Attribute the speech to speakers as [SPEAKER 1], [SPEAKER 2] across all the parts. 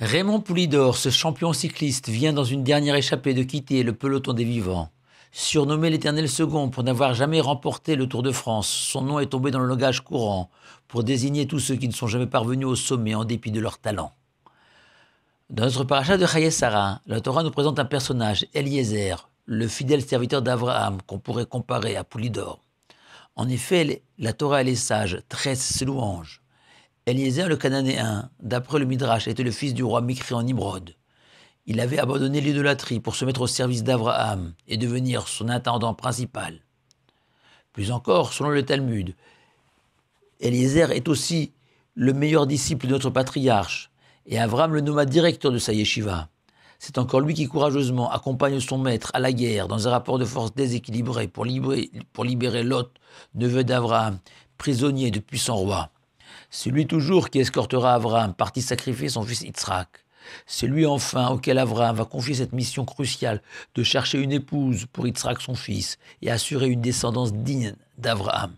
[SPEAKER 1] Raymond Poulidor, ce champion cycliste, vient dans une dernière échappée de quitter le peloton des vivants. Surnommé l'Éternel Second pour n'avoir jamais remporté le Tour de France, son nom est tombé dans le langage courant pour désigner tous ceux qui ne sont jamais parvenus au sommet en dépit de leur talent. Dans notre paracha de Chayei Sarah, la Torah nous présente un personnage, Eliezer, le fidèle serviteur d'Abraham, qu'on pourrait comparer à Poulidor. En effet, la Torah et les sages tressent ses louanges. Eliezer le Cananéen, d'après le Midrash, était le fils du roi mécréant Nimrod. Il avait abandonné l'idolâtrie pour se mettre au service d'Abraham et devenir son intendant principal. Plus encore, selon le Talmud, Eliezer est aussi le meilleur disciple de notre patriarche, et Abraham le nomma directeur de sa yeshiva. C'est encore lui qui courageusement accompagne son maître à la guerre dans un rapport de force déséquilibré pour libérer Lot, neveu d'Abraham, prisonnier de puissants rois. C'est lui toujours qui escortera Abraham, parti sacrifier son fils Yitzhak. C'est lui enfin auquel Abraham va confier cette mission cruciale de chercher une épouse pour Yitzhak son fils et assurer une descendance digne d'Abraham.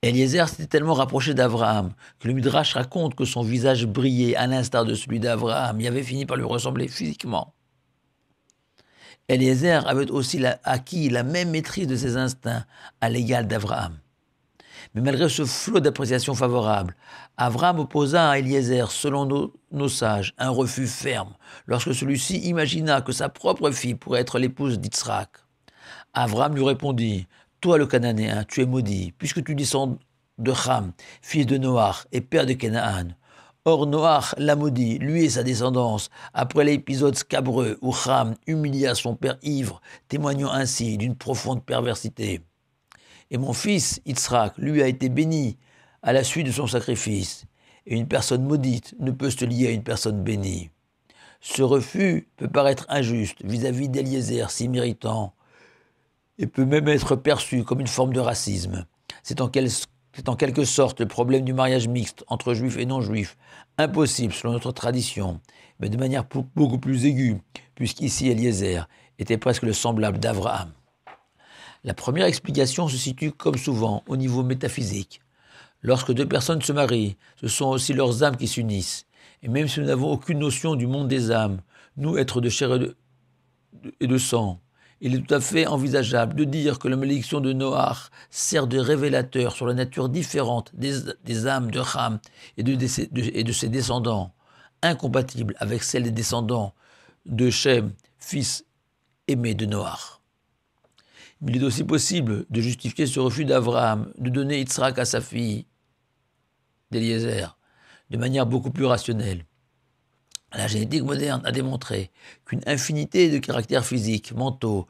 [SPEAKER 1] Eliezer s'était tellement rapproché d'Abraham que le Midrash raconte que son visage brillait à l'instar de celui d'Abraham et avait fini par lui ressembler physiquement. Eliezer avait aussi acquis la même maîtrise de ses instincts à l'égal d'Abraham. Mais malgré ce flot d'appréciation favorable, Abraham opposa à Eliezer, selon nos sages, un refus ferme lorsque celui-ci imagina que sa propre fille pourrait être l'épouse d'Yitzhak. Abraham lui répondit « Toi le Cananéen, tu es maudit, puisque tu descends de Ham, fils de Noach et père de Canaan. Or Noach l'a maudit, lui et sa descendance, après l'épisode scabreux où Ham humilia son père ivre, témoignant ainsi d'une profonde perversité. Et mon fils, Yitzhak, lui a été béni à la suite de son sacrifice. Et une personne maudite ne peut se lier à une personne bénie. Ce refus peut paraître injuste vis-à-vis d'Eliezer, si méritant, et peut même être perçu comme une forme de racisme. C'est en quelque sorte le problème du mariage mixte entre juifs et non-juifs, impossible selon notre tradition, mais de manière beaucoup plus aiguë, puisqu'ici Eliezer était presque le semblable d'Abraham. La première explication se situe, comme souvent, au niveau métaphysique. Lorsque deux personnes se marient, ce sont aussi leurs âmes qui s'unissent. Et même si nous n'avons aucune notion du monde des âmes, nous, êtres de chair et de sang, il est tout à fait envisageable de dire que la malédiction de Noach sert de révélateur sur la nature différente des âmes de Ham et de ses descendants, incompatibles avec celle des descendants de Shem, fils aimé de Noach. Il est aussi possible de justifier ce refus d'Abraham de donner Yitzhak à sa fille d'Eliezer de manière beaucoup plus rationnelle. La génétique moderne a démontré qu'une infinité de caractères physiques, mentaux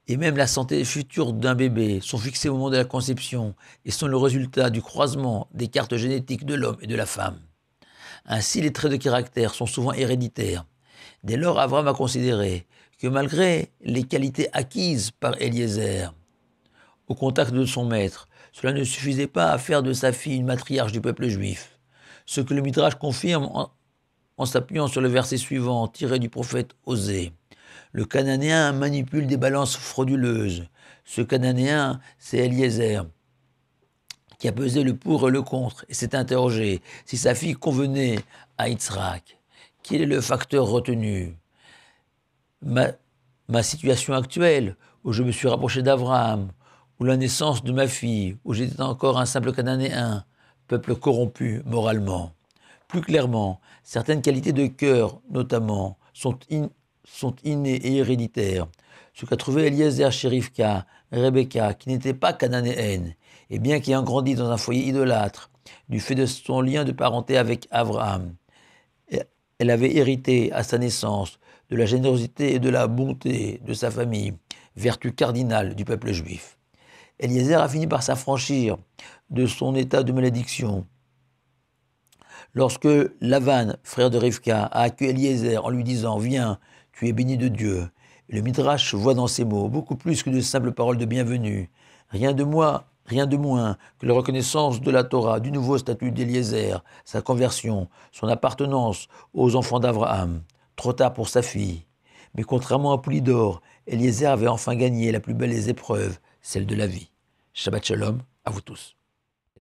[SPEAKER 1] et même la santé future d'un bébé sont fixés au moment de la conception et sont le résultat du croisement des cartes génétiques de l'homme et de la femme. Ainsi, les traits de caractère sont souvent héréditaires. Dès lors, Abraham a considéré que malgré les qualités acquises par Eliezer au contact de son maître, cela ne suffisait pas à faire de sa fille une matriarche du peuple juif. Ce que le Midrash confirme en s'appuyant sur le verset suivant tiré du prophète Osée. Le Cananéen manipule des balances frauduleuses. Ce Cananéen, c'est Eliezer, qui a pesé le pour et le contre et s'est interrogé si sa fille convenait à Yitzhak. Quel est le facteur retenu ? Ma situation actuelle, où je me suis rapproché d'Abraham, ou la naissance de ma fille, où j'étais encore un simple Cananéen, peuple corrompu moralement. Plus clairement, certaines qualités de cœur, notamment, sont innées et héréditaires. Ce qu'a trouvé Eliezer chez Rivka, Rebecca, qui n'était pas cananéenne, et bien qu'ayant grandi dans un foyer idolâtre, du fait de son lien de parenté avec Abraham, elle avait hérité à sa naissance de la générosité et de la bonté de sa famille, vertu cardinale du peuple juif. Eliezer a fini par s'affranchir de son état de malédiction. Lorsque Lavan, frère de Rivka, a accueilli Eliezer en lui disant « Viens, tu es béni de Dieu », le Midrash voit dans ces mots beaucoup plus que de simples paroles de bienvenue. Rien de moins que la reconnaissance de la Torah, du nouveau statut d'Eliezer, sa conversion, son appartenance aux enfants d'Abraham. Trop tard pour sa fille. Mais contrairement à Poulidor, Eliezer avait enfin gagné la plus belle des épreuves, celle de la vie. Shabbat Shalom à vous tous.